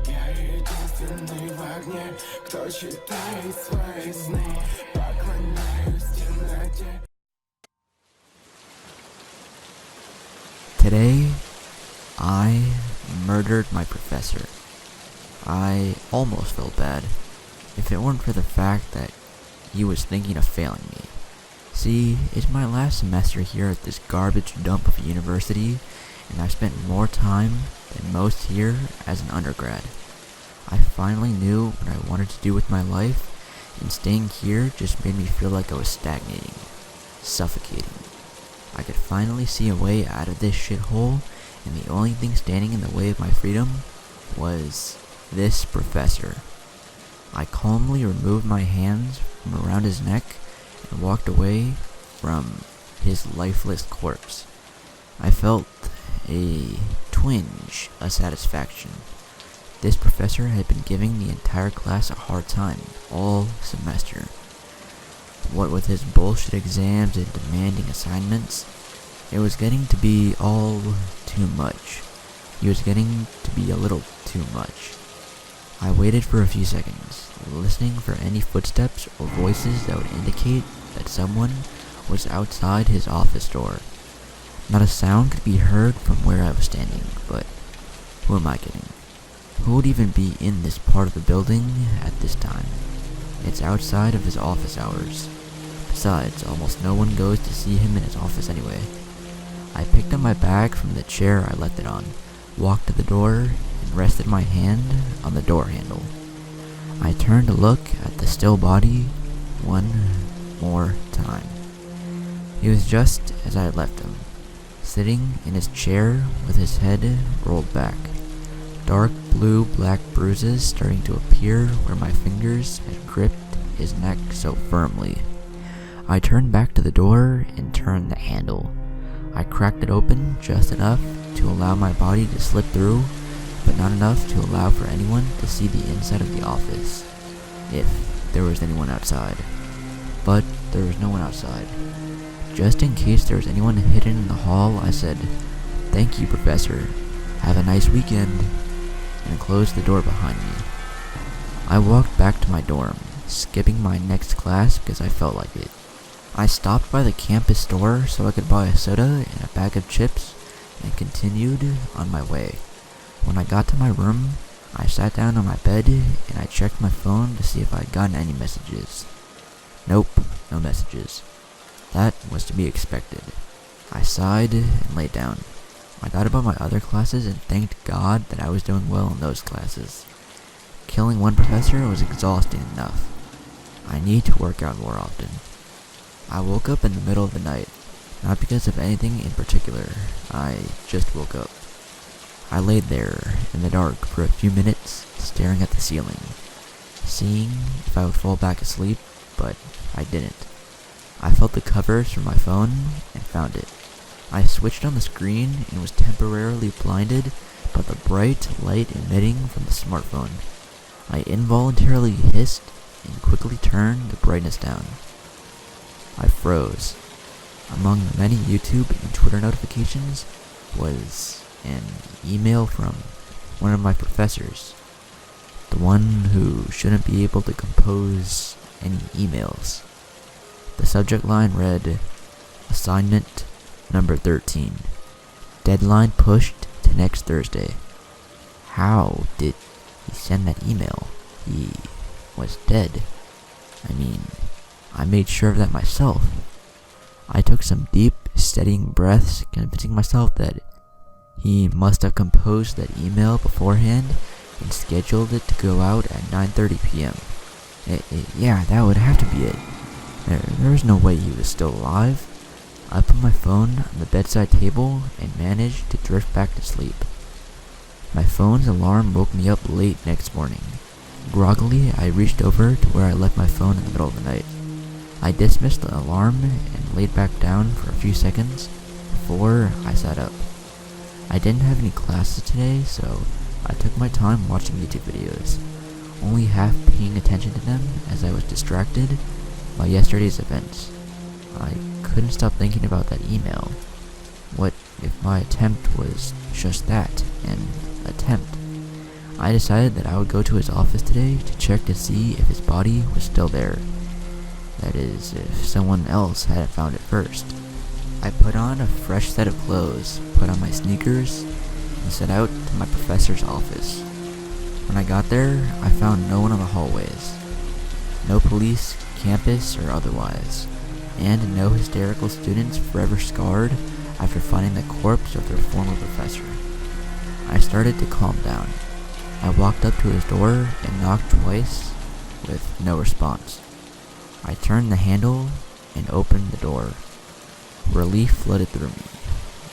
Я единственный в огне, кто читает свои сны. Поклоняюсь темноте. Today, I murdered my professor. I almost felt bad, if it weren't for the fact that he was thinking of failing me. See, it's my last semester here at this garbage dump of a university, and I've spent more time than most here as an undergrad. I finally knew what I wanted to do with my life, and staying here just made me feel like I was stagnating, suffocating. I could finally see a way out of this shithole, and the only thing standing in the way of my freedom was this professor. I calmly removed my hands from around his neck and walked away from his lifeless corpse. I felt a twinge of satisfaction. This professor had been giving the entire class a hard time all semester. What with his bullshit exams and demanding assignments, it was getting to be all too much. He was getting to be a little too much. I waited for a few seconds, listening for any footsteps or voices that would indicate that someone was outside his office door. Not a sound could be heard from where I was standing, but who am I kidding? Who would even be in this part of the building at this time? It's outside of his office hours. Besides, almost no one goes to see him in his office anyway. I picked up my bag from the chair I left it on, walked to the door, and rested my hand on the door handle. I turned to look at the still body one more time. He was just as I had left him, sitting in his chair with his head rolled back. Dark blue-black bruises starting to appear where my fingers had gripped his neck so firmly. I turned back to the door and turned the handle. I cracked it open just enough to allow my body to slip through, but not enough to allow for anyone to see the inside of the office, if there was anyone outside. But there was no one outside. Just in case there was anyone hidden in the hall, I said, "Thank you, Professor. Have a nice weekend," and closed the door behind me. I walked back to my dorm, skipping my next class because I felt like it. I stopped by the campus store so I could buy a soda and a bag of chips, and continued on my way. When I got to my room, I sat down on my bed and I checked my phone to see if I had gotten any messages. Nope, no messages. That was to be expected. I sighed and lay down. I thought about my other classes and thanked God that I was doing well in those classes. Killing one professor was exhausting enough. I need to work out more often. I woke up in the middle of the night, not because of anything in particular. I just woke up. I laid there in the dark for a few minutes, staring at the ceiling, seeing if I would fall back asleep, but I didn't. I felt the covers from my phone and found it. I switched on the screen and was temporarily blinded by the bright light emitting from the smartphone. I involuntarily hissed and quickly turned the brightness down. I froze. Among the many YouTube and Twitter notifications was an email from one of my professors, the one who shouldn't be able to compose any emails. The subject line read, "Assignment number 13. Deadline pushed to next Thursday." How did he send that email? He was dead. I mean, I made sure of that myself. I took some deep, steadying breaths, convincing myself that he must have composed that email beforehand and scheduled it to go out at 9:30 p.m. Yeah, that would have to be it. There was no way he was still alive. I put my phone on the bedside table and managed to drift back to sleep. My phone's alarm woke me up late next morning. Groggily, I reached over to where I left my phone in the middle of the night. I dismissed the alarm and laid back down for a few seconds before I sat up. I didn't have any classes today, so I took my time watching YouTube videos, only half paying attention to them as I was distracted by yesterday's events. I couldn't stop thinking about that email. What if my attempt was just that, and attempt. I decided that I would go to his office today to check to see if his body was still there. That is, if someone else hadn't found it first. I put on a fresh set of clothes, put on my sneakers, and set out to my professor's office. When I got there, I found no one in the hallways. No police, campus, or otherwise. And no hysterical students forever scarred after finding the corpse of their former professor. I started to calm down. I walked up to his door and knocked twice, with no response. I turned the handle and opened the door. Relief flooded through me.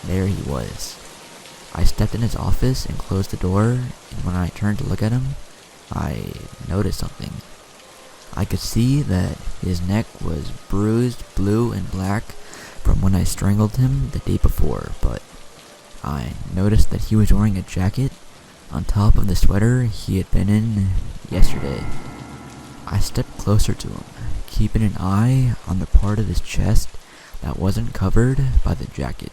There he was. I stepped in his office and closed the door, and when I turned to look at him, I noticed something. I could see that his neck was bruised blue and black from when I strangled him the day before, but I noticed that he was wearing a jacket on top of the sweater he had been in yesterday. I stepped closer to him, keeping an eye on the part of his chest that wasn't covered by the jacket.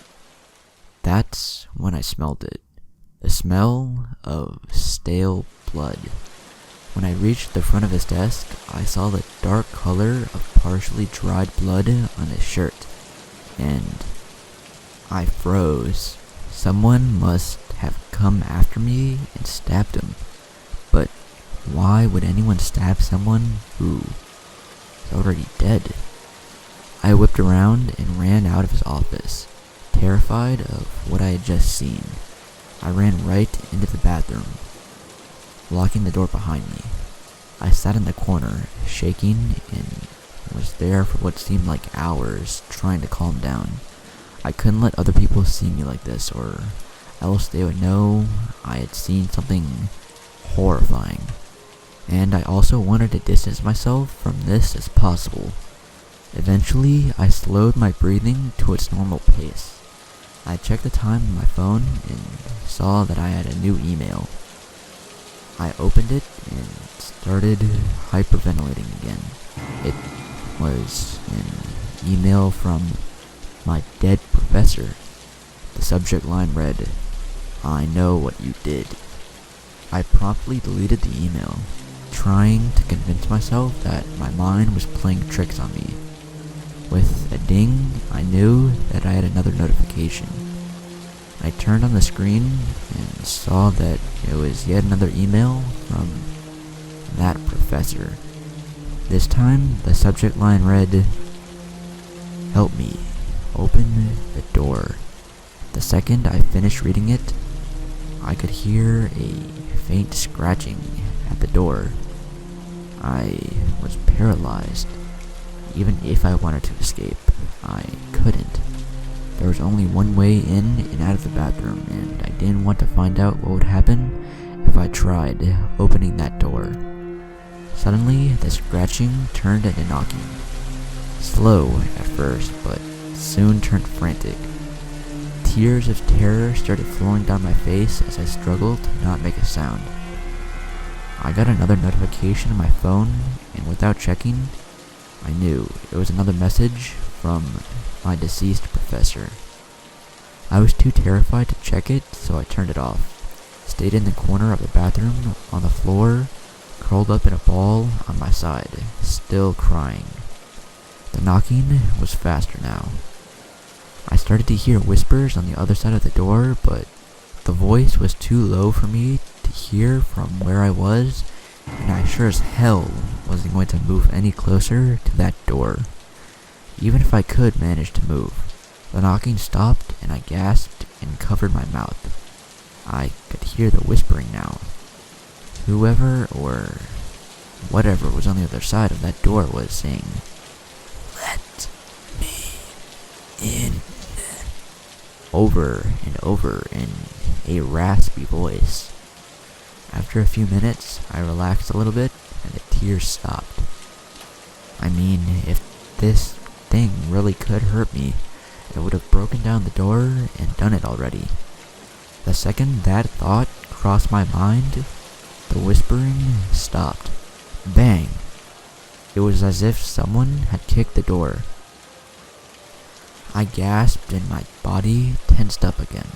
That's when I smelled it. The smell of stale blood. When I reached the front of his desk, I saw the dark color of partially dried blood on his shirt, and I froze. Someone must have come after me and stabbed him. But why would anyone stab someone who is already dead? I whipped around and ran out of his office, terrified of what I had just seen. I ran right into the bathroom, locking the door behind me. I sat in the corner, shaking, and was there for what seemed like hours, trying to calm down. I couldn't let other people see me like this, or else they would know I had seen something horrifying. And I also wanted to distance myself from this as possible. Eventually, I slowed my breathing to its normal pace. I checked the time on my phone and saw that I had a new email. I opened it and started hyperventilating again. It was an email from my dead professor. The subject line read, "I know what you did." I promptly deleted the email, trying to convince myself that my mind was playing tricks on me. With a ding, I knew that I had another notification. I turned on the screen and saw that it was yet another email from that professor. This time, the subject line read, "Help me, open the door." The second I finished reading it, I could hear a faint scratching at the door. I was paralyzed. Even if I wanted to escape, I couldn't. There was only one way in and out of the bathroom, and I didn't want to find out what would happen if I tried opening that door. Suddenly, the scratching turned into knocking. Slow at first, but soon turned frantic. Tears of terror started flowing down my face as I struggled to not make a sound. I got another notification on my phone, and without checking, I knew it was another message from my deceased professor. I was too terrified to check it, so I turned it off. Stayed in the corner of the bathroom on the floor, curled up in a ball on my side, still crying. The knocking was faster now. I started to hear whispers on the other side of the door, but the voice was too low for me to hear from where I was, and I sure as hell wasn't going to move any closer to that door. Even if I could manage to move, the knocking stopped and I gasped and covered my mouth. I could hear the whispering now. Whoever or whatever was on the other side of that door was saying, "Let me in," over and over in a raspy voice. After a few minutes, I relaxed a little bit and the tears stopped. I mean, if this thing really could hurt me, it would have broken down the door and done it already. The second that thought crossed my mind, the whispering stopped. Bang! It was as if someone had kicked the door. I gasped and my body tensed up again.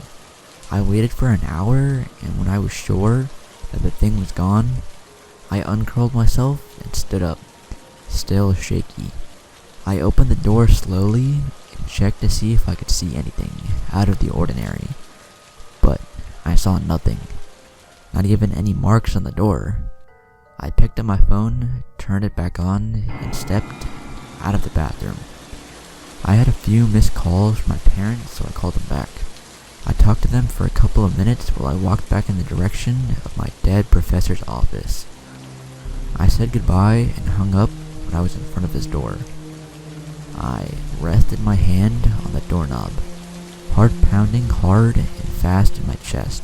I waited for an hour, and when I was sure that the thing was gone, I uncurled myself and stood up, still shaky. I opened the door slowly and checked to see if I could see anything out of the ordinary, but I saw nothing, not even any marks on the door. I picked up my phone, turned it back on, and stepped out of the bathroom. I had a few missed calls from my parents, so I called them back. I talked to them for a couple of minutes while I walked back in the direction of my dead professor's office. I said goodbye and hung up when I was in front of his door. I rested my hand on the doorknob, heart pounding hard and fast in my chest.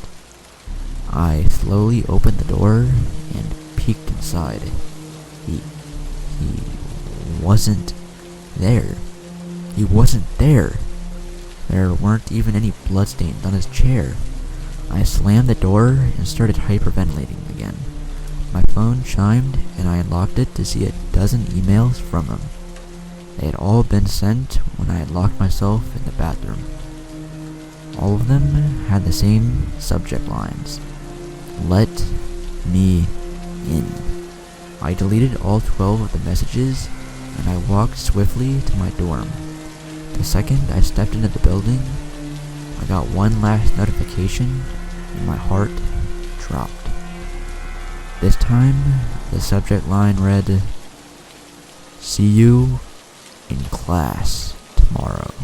I slowly opened the door and peeked inside. He wasn't there. He wasn't there. There weren't even any bloodstains on his chair. I slammed the door and started hyperventilating again. My phone chimed and I unlocked it to see a dozen emails from him. They had all been sent when I had locked myself in the bathroom. All of them had the same subject lines. Let me in. I deleted all 12 of the messages and I walked swiftly to my dorm. The second I stepped into the building, I got one last notification and my heart dropped. This time, the subject line read, "See you in class tomorrow."